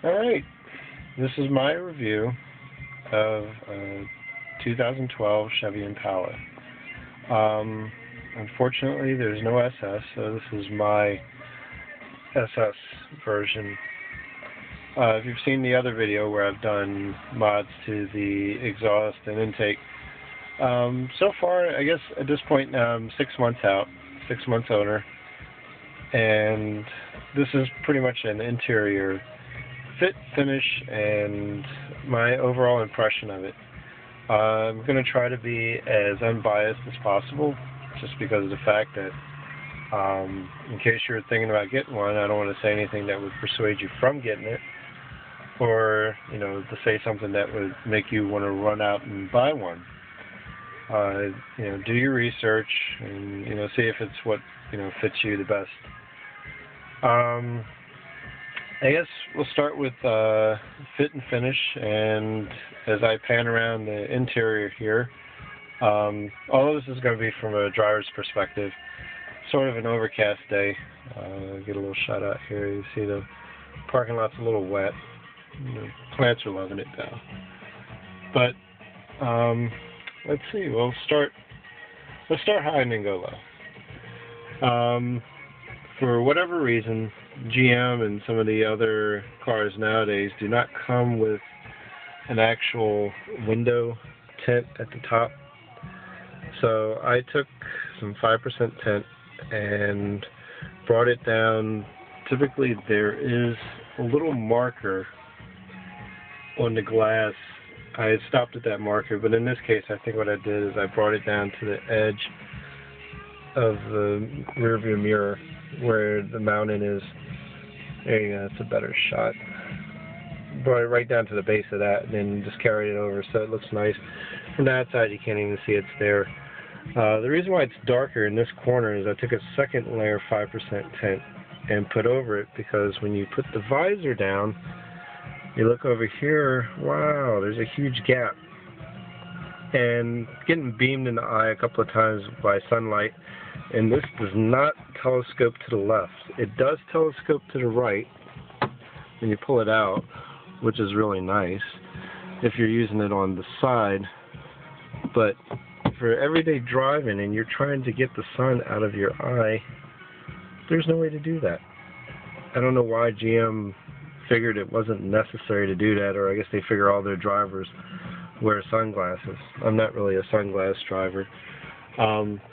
Alright, this is my review of a 2012 Chevy Impala. Unfortunately, there's no SS, so this is my SS version. If you've seen the other video where I've done mods to the exhaust and intake, so far, I guess at this point now I'm 6 months out, 6 months owner, and this is pretty much an interior fit, finish, and my overall impression of it. I'm going to try to be as unbiased as possible, just because of the fact that in case you're thinking about getting one, I don't want to say anything that would persuade you from getting it, or to say something that would make you want to run out and buy one. Do your research and see if it's what fits you the best. I guess we'll start with fit and finish, and as I pan around the interior here, all of this is going to be from a driver's perspective. Sort of an overcast day. Get a little shot out here. You see the parking lot's a little wet. The plants are loving it though. But let's see. Let's start high and then go low. For whatever reason, GM and some of the other cars nowadays do not come with an actual window tint at the top. So I took some 5% tint and brought it down. Typically there is a little marker on the glass. I had stopped at that marker, but in this case I think what I did is I brought it down to the edge of the rear view mirror where the mounting is. There you go, that's a better shot. Brought it right down to the base of that and then just carried it over so it looks nice. From the outside you can't even see it's there. The reason why it's darker in this corner is I took a second layer of 5% tint and put over it, because when you put the visor down, you look over here, wow, there's a huge gap. And getting beamed in the eye a couple of times by sunlight, and this does not telescope to the left. It does telescope to the right when you pull it out, which is really nice if you're using it on the side. But for everyday driving and you're trying to get the sun out of your eye, there's no way to do that. I don't know why GM figured it wasn't necessary to do that, or I guess they figure all their drivers wear sunglasses. I'm not really a sunglass driver.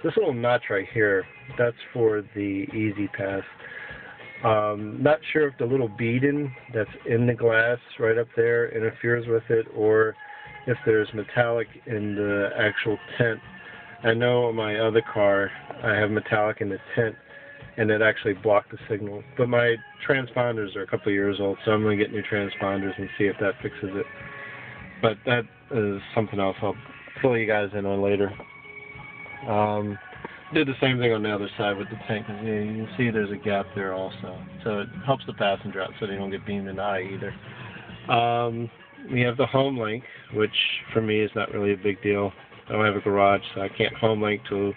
This little notch right here, that's for the easy pass. Not sure if the little beading that's in the glass right up there interferes with it, or if there's metallic in the actual tint. I know on my other car I have metallic in the tint and it actually blocked the signal. But my transponders are a couple of years old, so I'm going to get new transponders and see if that fixes it. But that is something else I'll fill you guys in on later. Did the same thing on the other side with the tank, because you can see there's a gap there also. So it helps the passenger out so they don't get beamed in the eye either. We have the home link, which for me is not really a big deal. I don't have a garage, so I can't home link to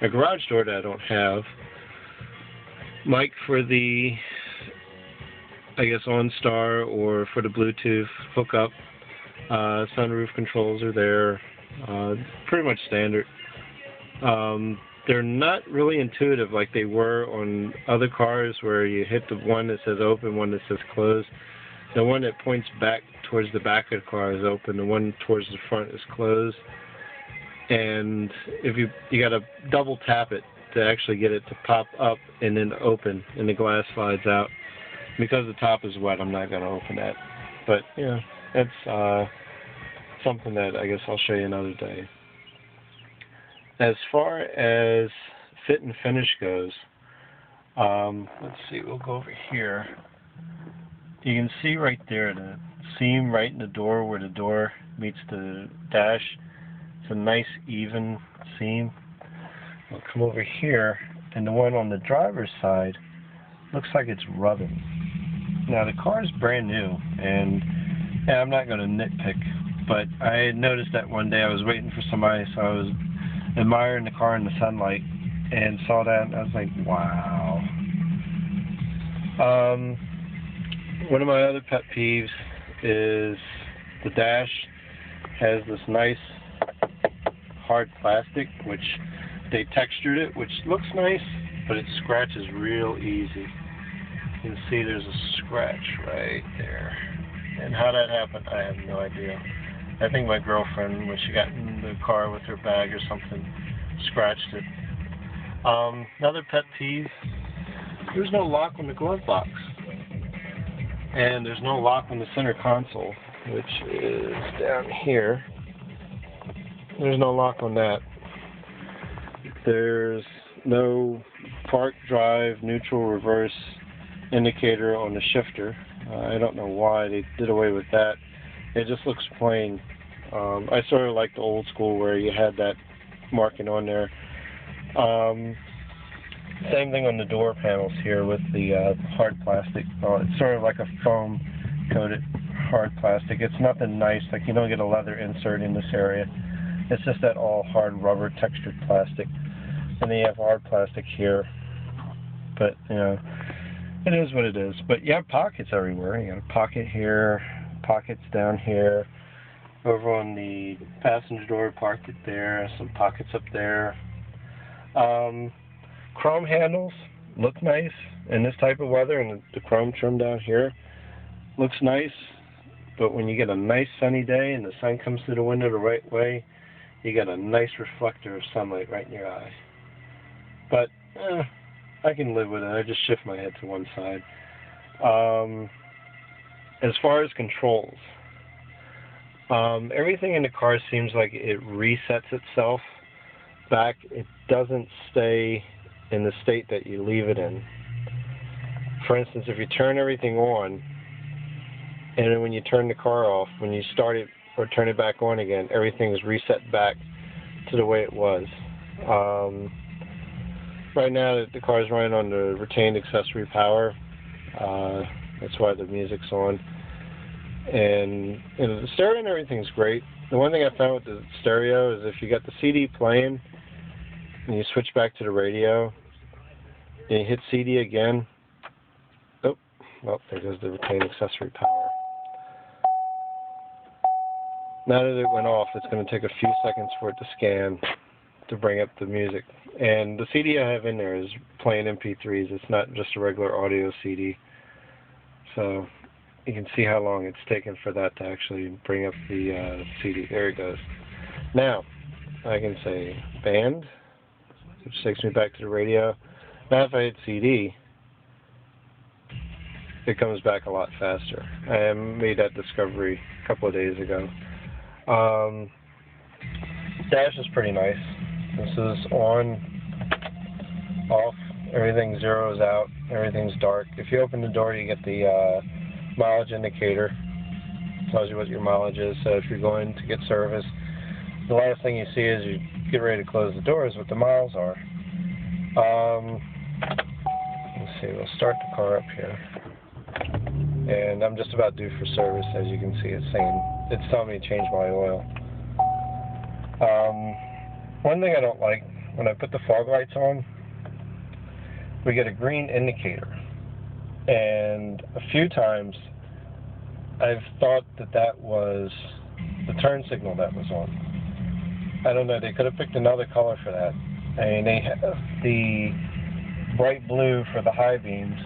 a garage door that I don't have. Mic for the, I guess, OnStar or for the Bluetooth hookup. Sunroof controls are there. Pretty much standard. They're not really intuitive like they were on other cars where you hit the one that says open, one that says closed. The one that points back towards the back of the car is open, the one towards the front is closed. And if you got to double tap it to actually get it to pop up and then open, and the glass slides out. Because the top is wet, I'm not going to open that. But that's something that I guess I'll show you another day. As far as fit and finish goes, let's see, we'll go over here. You can see right there the seam right in the door where the door meets the dash. It's a nice even seam. I'll come over here, and the one on the driver's side looks like it's rubbing. Now the car is brand new, and I'm not going to nitpick, but I noticed that one day I was waiting for somebody, so I was admiring the car in the sunlight and saw that, and I was like, wow. One of my other pet peeves is the dash has this nice hard plastic, which they textured it, which looks nice, but it scratches real easy. You can see there's a scratch right there. And how that happened, I have no idea. I think my girlfriend, when she got in the car with her bag or something, scratched it. Another pet peeve, there's no lock on the glove box. And there's no lock on the center console, which is down here. There's no lock on that. There's no park, drive, neutral, reverse indicator on the shifter. I don't know why they did away with that. It just looks plain. I sort of like the old school where you had that marking on there. Same thing on the door panels here with the hard plastic. It's sort of like a foam coated hard plastic. It's nothing nice, like you don't get a leather insert in this area. It's just that all hard rubber textured plastic. And then you have hard plastic here. But, you know, it is what it is. But you have pockets everywhere. You got a pocket here, pockets down here. Over on the passenger door, parked it there. Some pockets up there. Chrome handles look nice in this type of weather, and the chrome trim down here looks nice. But when you get a nice sunny day and the sun comes through the window the right way, you get a nice reflector of sunlight right in your eye. But I can live with it. I just shift my head to one side. As far as controls, everything in the car seems like it resets itself back. It doesn't stay in the state that you leave it in. For instance, if you turn everything on, and then when you turn the car off, when you start it or turn it back on again, everything is reset back to the way it was. Right now, the car is running on the retained accessory power. That's why the music's on. And the stereo and everything's great. The one thing I found with the stereo is if you got the CD playing and you switch back to the radio and you hit CD again, oh, well, there goes the retained accessory power. Now that it went off, it's going to take a few seconds for it to scan to bring up the music. And the CD I have in there is playing MP3s. It's not just a regular audio CD. So you can see how long it's taken for that to actually bring up the CD. There it goes. Now, I can say band, which takes me back to the radio. Now if I hit CD, it comes back a lot faster. I made that discovery a couple of days ago. Dash is pretty nice. This is on, off, everything zeroes out, everything's dark. If you open the door, you get the mileage indicator. It tells you what your mileage is. So if you're going to get service, the last thing you see is you get ready to close the door is what the miles are. Let's see, we'll start the car up here. And I'm just about due for service. As you can see, it's telling me to change my oil. One thing I don't like, when I put the fog lights on, we get a green indicator. And a few times I've thought that was the turn signal that was on. I don't know, they could have picked another color for that. I mean, they have the bright blue for the high beams,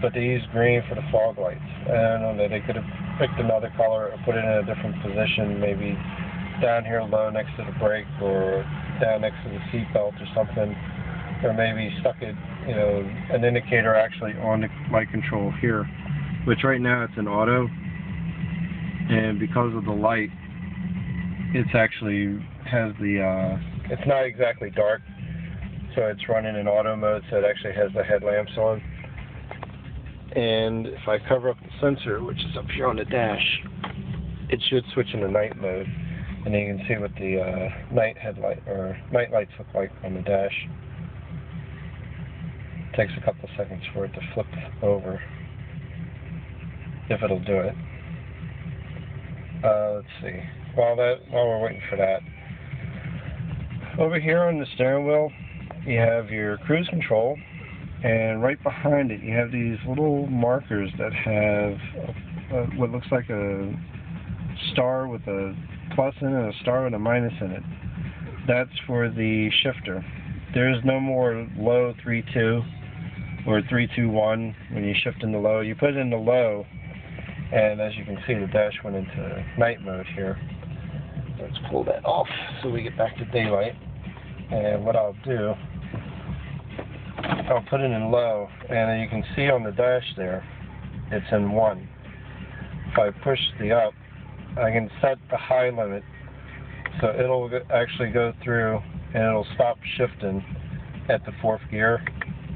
but they use green for the fog lights. I don't know, they could have picked another color or put it in a different position, maybe down here low next to the brake or down next to the seat belt or something, or maybe stuck it, you know, an indicator actually on the light control here, which right now it's an auto, and because of the light, it's actually has the, it's not exactly dark, so it's running in auto mode, so it actually has the headlamps on. And if I cover up the sensor, which is up here on the dash, it should switch into night mode. And you can see what the night headlight or night lights look like on the dash. It takes a couple of seconds for it to flip over, if it'll do it. Let's see. While we're waiting for that, over here on the steering wheel, you have your cruise control, And right behind it, you have these little markers that have what looks like a star with a plus in it and a star with a minus in it. That's for the shifter. There's no more low 3-2 or 3-2-1 when you shift into low. You put it into low, and as you can see, the dash went into night mode here. Let's pull that off so we get back to daylight. And what I'll do, I'll put it in low, and you can see on the dash there, it's in 1. If I push the up, I can set the high limit, so it'll actually go through and it'll stop shifting at the 4th gear,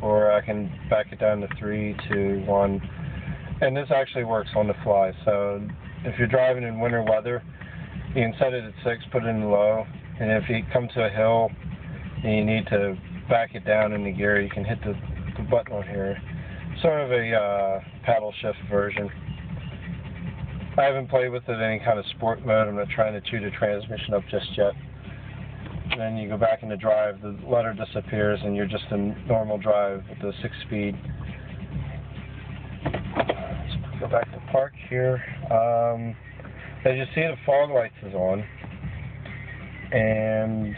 or I can back it down to 3, 2, 1. And this actually works on the fly, so if you're driving in winter weather, you can set it at 6, put it in low, and if you come to a hill and you need to back it down in the gear, you can hit the button on here. Sort of a paddle shift version. I haven't played with it in any kind of sport mode. I'm not trying to chew the transmission up just yet. And then you go back into drive, the letter disappears, and you're just in normal drive with the 6-speed. Let's go back to park here. As you see, the fog lights is on, and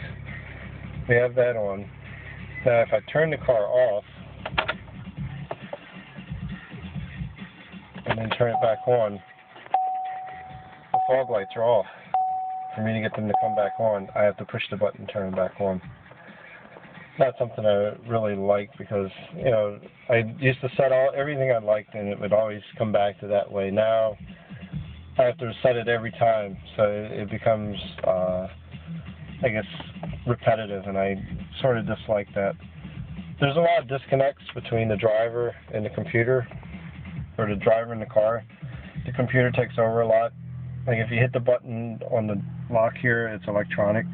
we have that on. Now, if I turn the car off and then turn it back on, the fog lights are off. For me to get them to come back on, I have to push the button and turn them back on. Not something I really like because, you know, I used to set everything I liked and it would always come back to that way. Now, I have to set it every time, so it becomes, I guess, repetitive, and I sort of dislike that. There's a lot of disconnects between the driver and the computer, or the driver and the car. The computer takes over a lot. Like if you hit the button on the lock here, it's electronic.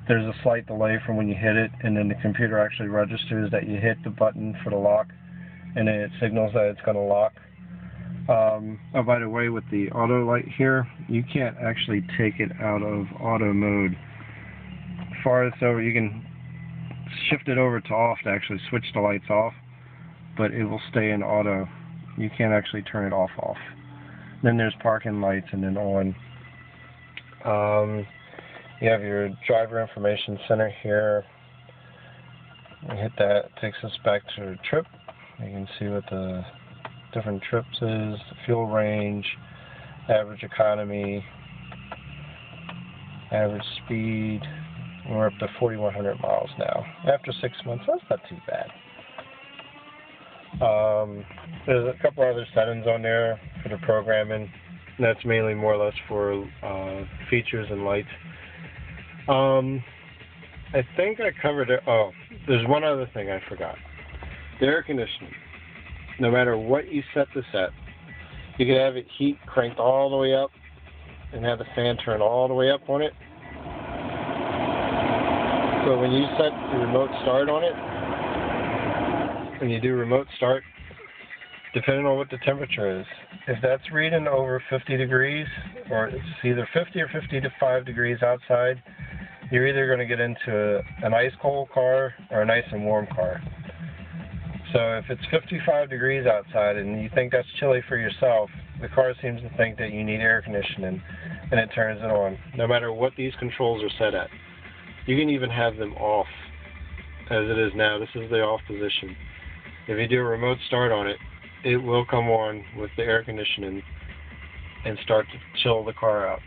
There's a slight delay from when you hit it, and then the computer actually registers that you hit the button for the lock, and then it signals that it's going to lock. Oh, by the way, with the auto light here, you can't actually take it out of auto mode. Farthest over, you can shift it over to off to actually switch the lights off, but it will stay in auto. You can't actually turn it off. Then there's parking lights and then on. You have your driver information center here. You hit that, it takes us back to a trip. You can see what the different trips is, the fuel range, average economy, average speed. We're up to 4,100 miles now. After 6 months, that's not too bad. There's a couple other settings on there for the programming. And that's mainly more or less for features and lights. I think I covered it. Oh, there's one other thing I forgot. The air conditioning. No matter what you set this at, you can have it heat cranked all the way up and have the fan turn all the way up on it. So when you set the remote start on it, when you do remote start, depending on what the temperature is, if that's reading over 50 degrees, or it's either 50 or 55 degrees outside, you're either going to get into an ice cold car or a nice and warm car. So if it's 55 degrees outside and you think that's chilly for yourself, the car seems to think that you need air conditioning, and it turns it on, no matter what these controls are set at. You can even have them off, as it is now. This is the off position. If you do a remote start on it, it will come on with the air conditioning and start to chill the car out.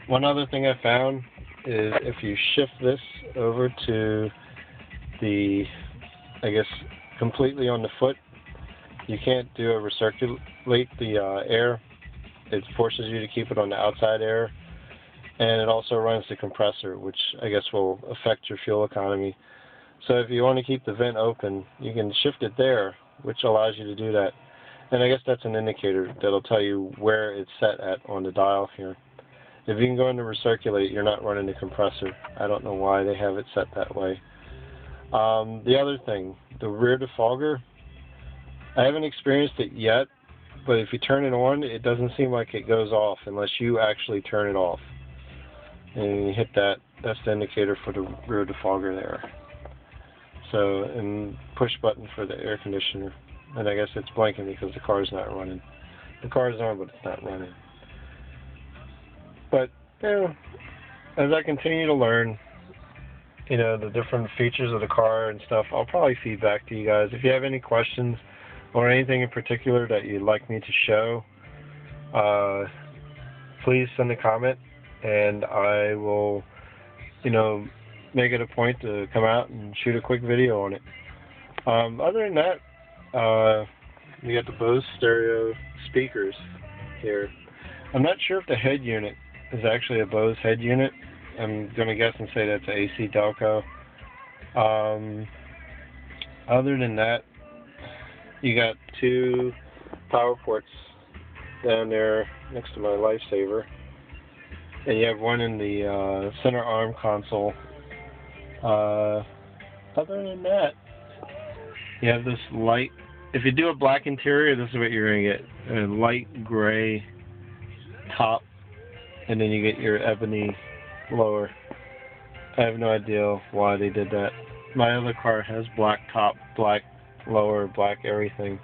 One other thing I found is if you shift this over to the, I guess, completely on the foot, you can't do a recirculate the air. It forces you to keep it on the outside air, and it also runs the compressor, which I guess will affect your fuel economy. So if you want to keep the vent open, you can shift it there, which allows you to do that. And I guess that's an indicator that'll tell you where it's set at on the dial here. If you can go into recirculate, you're not running the compressor. I don't know why they have it set that way. The other thing, the rear defogger, I haven't experienced it yet, but if you turn it on, it doesn't seem like it goes off unless you actually turn it off. And you hit that, that's the indicator for the rear defogger there. So, and push button for the air conditioner. And I guess it's blinking because the car's not running. The car's on, but it's not running. But, you know, as I continue to learn, you know, the different features of the car and stuff, I'll probably feed back to you guys. If you have any questions or anything in particular that you'd like me to show, please send a comment, and I will, you know, make it a point to come out and shoot a quick video on it. Other than that, we got the Bose stereo speakers here. I'm not sure if the head unit is actually a Bose head unit. I'm going to guess and say that's AC Delco. Other than that, you got two power ports down there next to my Lifesaver. And you have one in the center arm console. Other than that, you have this light. If you do a black interior, this is what you're going to get. A light gray top, and then you get your ebony lower. I have no idea why they did that. My other car has black top, black lower, black everything.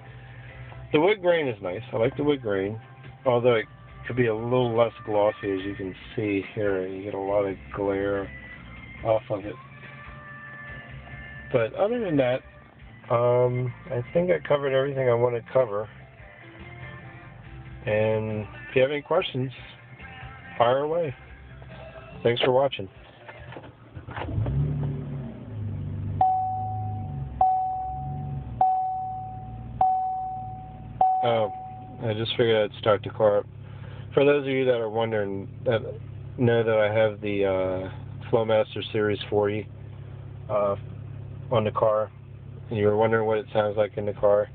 The wood grain is nice. I like the wood grain, although it could be a little less glossy, as you can see here. You get a lot of glare off of it. But other than that, I think I covered everything I want to cover. And if you have any questions, fire away. Thanks for watching. Oh, I just figured I'd start the car up. For those of you that are wondering, that know that I have the Flowmaster Series 40 on the car, and you were wondering what it sounds like in the car.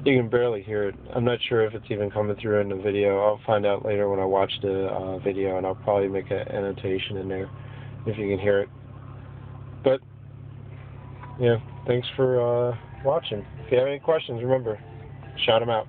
You can barely hear it. I'm not sure if it's even coming through in the video. I'll find out later when I watch the video, and I'll probably make an annotation in there if you can hear it. But, yeah, thanks for watching. If you have any questions, remember, shout them out.